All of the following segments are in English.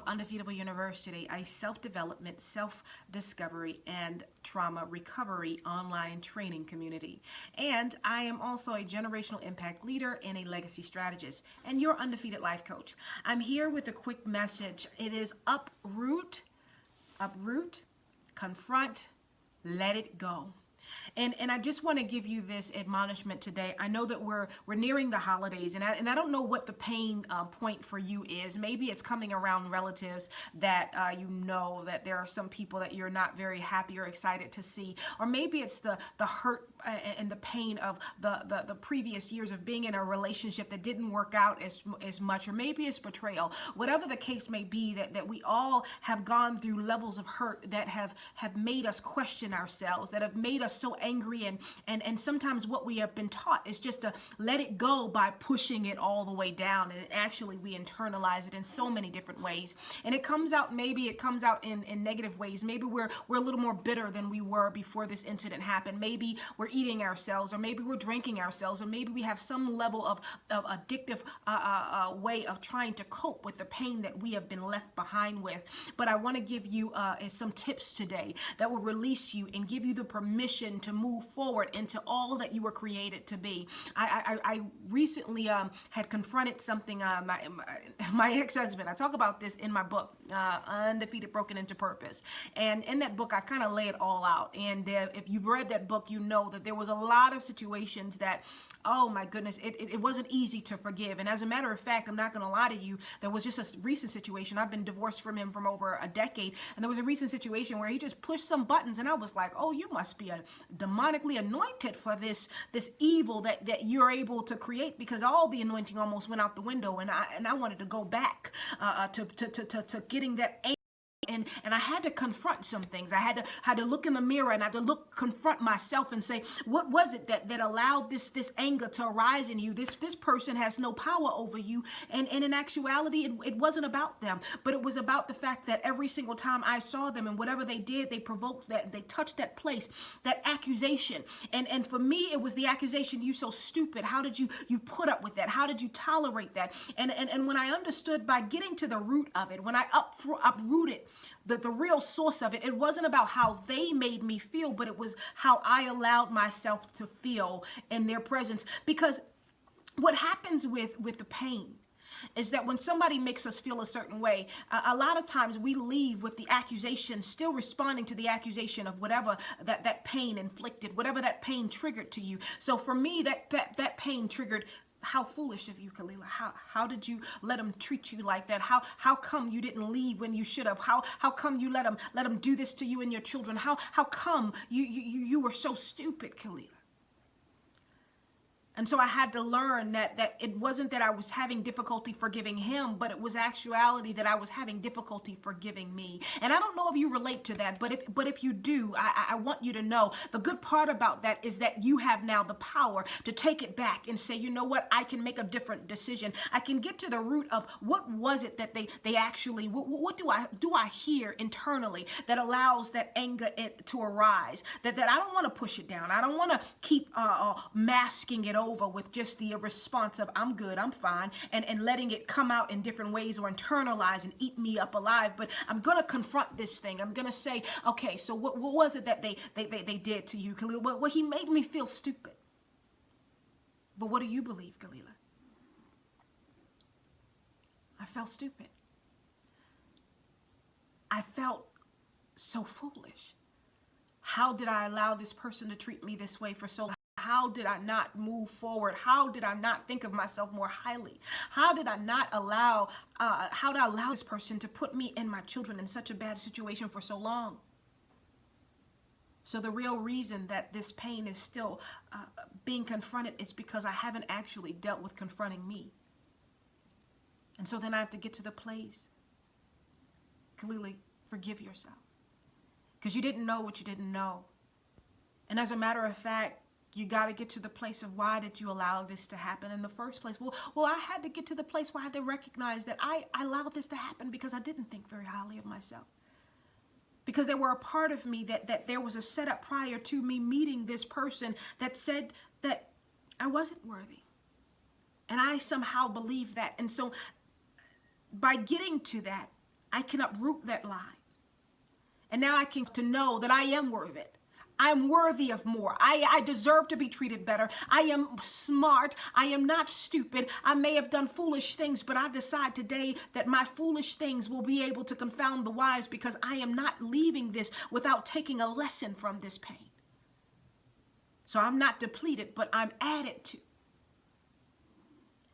Undefeatable University, a self-development, self-discovery, and trauma recovery online training community. And I am also a generational impact leader and a legacy strategist, and your undefeated life coach. I'm here with a quick message. It is uproot, confront, let it go. And I just want to give you this admonishment today. I know that we're nearing the holidays, and I don't know what the pain point for you is. Maybe it's coming around relatives that you know that there are some people that you're not very happy or excited to see, or maybe it's the hurt and the pain of the previous years of being in a relationship that didn't work out as much, or maybe it's betrayal. Whatever the case may be, that we all have gone through levels of hurt that have made us question ourselves, that have made us so angry, and sometimes what we have been taught is just to let it go by pushing it all the way down, and actually we internalize it in so many different ways, and it comes out in negative ways. Maybe we're a little more bitter than we were before this incident happened. Maybe we're eating ourselves, or maybe we're drinking ourselves, or maybe we have some level of addictive way of trying to cope with the pain that we have been left behind with. But I want to give you some tips today that will release you and give you the permission to move forward into all that you were created to be. I recently had confronted something. My ex-husband, I talk about this in my book, Undefeated, Broken into Purpose. And in that book, I kind of lay it all out. And if you've read that book, you know that there was a lot of situations that, oh my goodness, it wasn't easy to forgive. And as a matter of fact, I'm not going to lie to you, there was just a recent situation. I've been divorced from him from over a decade. And there was a recent situation where he just pushed some buttons, and I was like, oh, you must be a demonically anointed for this evil that you're able to create, because all the anointing almost went out the window, and I wanted to go back to getting that. And I had to confront some things. I had to look in the mirror, and I had to confront myself and say, what was it that allowed this anger to arise in you? This person has no power over you. And in actuality, it wasn't about them, but it was about the fact that every single time I saw them and whatever they did, they provoked that, they touched that place, that accusation. And for me, it was the accusation, you so stupid. How did you put up with that? How did you tolerate that? And when I understood by getting to the root of it, when I uprooted the real source of it, it wasn't about how they made me feel, but it was how I allowed myself to feel in their presence. Because what happens with the pain is that when somebody makes us feel a certain way, a lot of times we leave with the accusation, still responding to the accusation of whatever that pain inflicted, whatever that pain triggered to you. So for me, that pain triggered, how foolish of you, Kalila. How did you let him treat you like that? How come you didn't leave when you should have? How come you let him do this to you and your children? How come you were so stupid, Kalila? And so I had to learn that it wasn't that I was having difficulty forgiving him, but it was actuality that I was having difficulty forgiving me. And I don't know if you relate to that, but if you do, I want you to know the good part about that is that you have now the power to take it back and say, you know what, I can make a different decision. I can get to the root of what was it that they actually, what do I hear internally that allows that anger to arise, that I don't want to push it down. I don't want to keep masking it over with just the response of I'm good, I'm fine, and letting it come out in different ways or internalize and eat me up alive. But I'm going to confront this thing. I'm going to say, okay, so what was it that they did to you, Khalil? Well, he made me feel stupid. But what do you believe, Galila? I felt stupid. I felt so foolish. How did I allow this person to treat me this way for so long? How did I not move forward? How did I not think of myself more highly? How did I not allow, this person to put me and my children in such a bad situation for so long? So the real reason that this pain is still being confronted is because I haven't actually dealt with confronting me. And so then I have to get to the place, clearly forgive yourself. Because you didn't know what you didn't know. And as a matter of fact, you got to get to the place of why did you allow this to happen in the first place? Well, I had to get to the place where I had to recognize that I allowed this to happen because I didn't think very highly of myself. Because there were a part of me that there was a setup prior to me meeting this person that said that I wasn't worthy. And I somehow believed that. And so by getting to that, I can uproot that lie. And now I can to know that I am worth it. I'm worthy of more. I deserve to be treated better. I am smart. I am not stupid. I may have done foolish things, but I decide today that my foolish things will be able to confound the wise, because I am not leaving this without taking a lesson from this pain. So I'm not depleted, but I'm added to.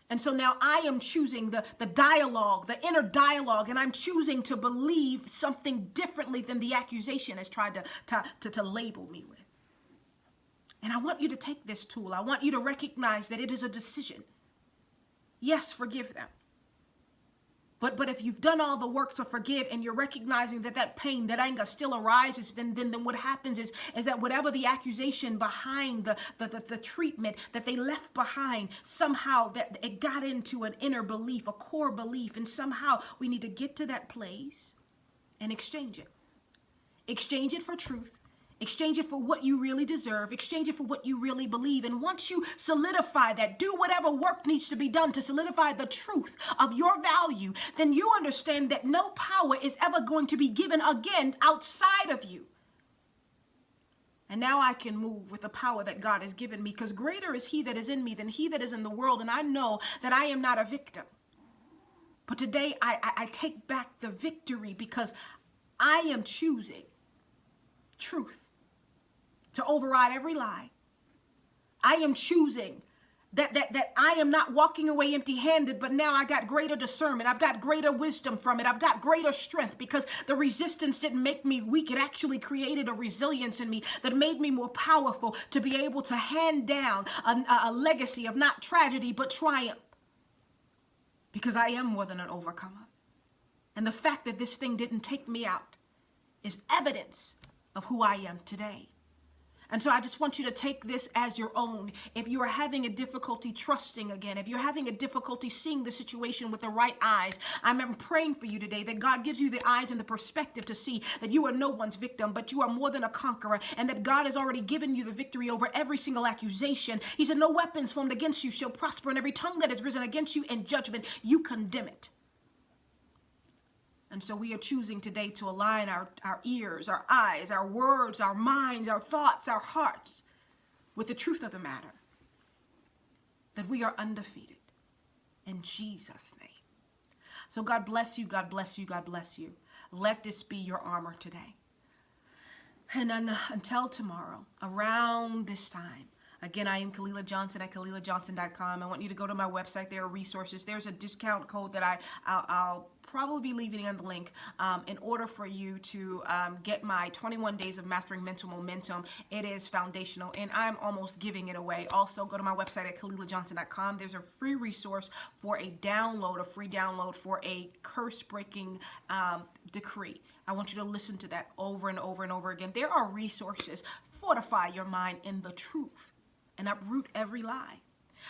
And so now I am choosing the dialogue, the inner dialogue, and I'm choosing to believe something differently than the accusation has tried to label me with. And I want you to take this tool. I want you to recognize that it is a decision. Yes, forgive them. But if you've done all the work to forgive and you're recognizing that pain, that anger still arises, then what happens is that whatever the accusation behind the treatment that they left behind, somehow that it got into an inner belief, a core belief, and somehow we need to get to that place and exchange it. Exchange it for truth. Exchange it for what you really deserve. Exchange it for what you really believe. And once you solidify that, do whatever work needs to be done to solidify the truth of your value, then you understand that no power is ever going to be given again outside of you. And now I can move with the power that God has given me, because greater is he that is in me than he that is in the world. And I know that I am not a victim. But today I take back the victory, because I am choosing truth to override every lie. I am choosing that I am not walking away empty-handed, but now I got greater discernment. I've got greater wisdom from it. I've got greater strength, because the resistance didn't make me weak. It actually created a resilience in me that made me more powerful to be able to hand down a legacy of not tragedy, but triumph. Because I am more than an overcomer. And the fact that this thing didn't take me out is evidence of who I am today. And so I just want you to take this as your own. If you are having a difficulty trusting again, if you're having a difficulty seeing the situation with the right eyes, I'm praying for you today that God gives you the eyes and the perspective to see that you are no one's victim, but you are more than a conqueror, and that God has already given you the victory over every single accusation. He said, no weapons formed against you shall prosper, and every tongue that has risen against you in judgment, you condemn it. And so we are choosing today to align our ears, our eyes, our words, our minds, our thoughts, our hearts with the truth of the matter. That we are undefeated in Jesus' name. So God bless you, God bless you, God bless you. Let this be your armor today. And until tomorrow, around this time, again, I am Kalila Johnson at KalilaJohnson.com. I want you to go to my website. There are resources. There's a discount code that I'll probably be leaving on the link in order for you to get my 21 days of mastering mental momentum. It is foundational, and I'm almost giving it away. Also, go to my website at KalilaJohnson.com. There's a free resource for a free download for a curse-breaking decree. I want you to listen to that over and over and over again. There are resources. Fortify your mind in the truth and uproot every lie.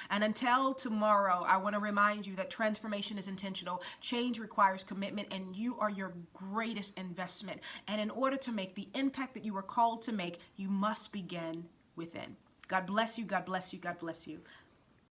And until tomorrow, I want to remind you that transformation is intentional. Change requires commitment, and you are your greatest investment. And in order to make the impact that you are called to make, you must begin within. God bless you. God bless you. God bless you.